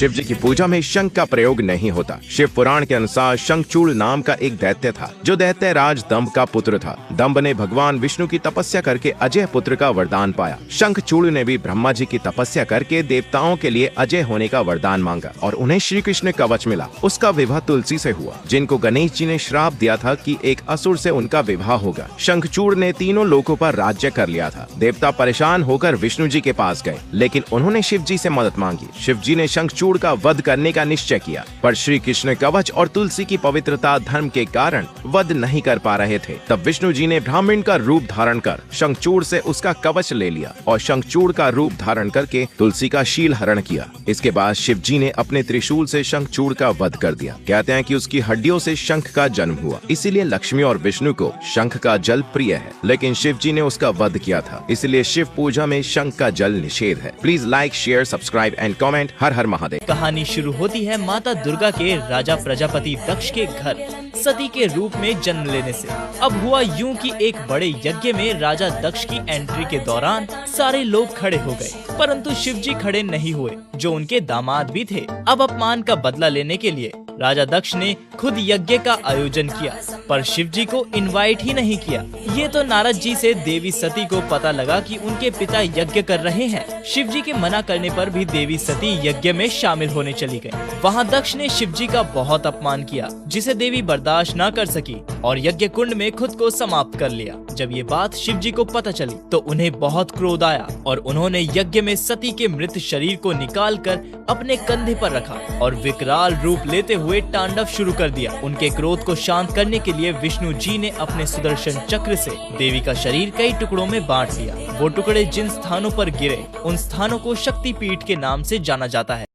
शिव जी की पूजा में शंख का प्रयोग नहीं होता। शिव पुराण के अनुसार शंखचूड़ नाम का एक दैत्य था जो दैत्य राज दंभ का पुत्र था। दंभ ने भगवान विष्णु की तपस्या करके अजय पुत्र का वरदान पाया। शंखचूड़ ने भी ब्रह्मा जी की तपस्या करके देवताओं के लिए अजय होने का वरदान मांगा और उन्हें श्री कृष्ण कवच मिला। उसका विवाह तुलसी से हुआ, जिनको गणेश जी ने श्राप दिया था कि एक असुर से उनका विवाह होगा। शंखचूड़ ने तीनों लोकों पर राज्य कर लिया था। देवता परेशान होकर विष्णु जी के पास गए, लेकिन उन्होंने शिव जी से मदद मांगी। शिव जी ने शंखचूड़ का वध करने का निश्चय किया, पर श्री कृष्ण कवच और तुलसी की पवित्रता धर्म के कारण वध नहीं कर पा रहे थे। तब विष्णु जी ने ब्राह्मण का रूप धारण कर शंखचूड़ से उसका कवच ले लिया और शंखचूड़ का रूप धारण करके तुलसी का शील हरण किया। इसके बाद शिव जी ने अपने त्रिशूल से शंखचूड़ का वध कर दिया। कहते हैं कि उसकी हड्डियों से शंख का जन्म हुआ, इसीलिए लक्ष्मी और विष्णु को शंख का जल प्रिय है। लेकिन शिव जी ने उसका वध किया था, इसलिए शिव पूजा में शंख का जल निषेध है। Please like, share, subscribe and comment. Har Har Mahadev. कहानी शुरू होती है माता दुर्गा के राजा प्रजापति दक्ष के घर सती के रूप में जन्म लेने से। अब हुआ यूं कि एक बड़े यज्ञ में राजा दक्ष की एंट्री के दौरान सारे लोग खड़े हो गए, परंतु शिव जी खड़े नहीं हुए, जो उनके दामाद भी थे। अब अपमान का बदला लेने के लिए राजा दक्ष ने खुद यज्ञ का आयोजन किया, पर शिव जी को इनवाइट ही नहीं किया। ये तो नारद जी से देवी सती को पता लगा कि उनके पिता यज्ञ कर रहे हैं। शिव जी के मना करने पर भी देवी सती यज्ञ में शामिल होने चली गई। वहाँ दक्ष ने शिव जी का बहुत अपमान किया, जिसे देवी बर्दाश्त न कर सकी और यज्ञ कुंड में खुद को समाप्त कर लिया। जब ये बात शिव जी को पता चली तो उन्हें बहुत क्रोध आया और उन्होंने यज्ञ में सती के मृत शरीर को निकालकर अपने कंधे पर रखा और विकराल रूप लेते हुए तांडव शुरू कर दिया। उनके क्रोध को शांत करने के लिए विष्णु जी ने अपने सुदर्शन चक्र से देवी का शरीर कई टुकड़ों में बांट दिया। वो टुकड़े जिन स्थानों पर गिरे उन स्थानों को शक्ति पीठ के नाम से जाना जाता है।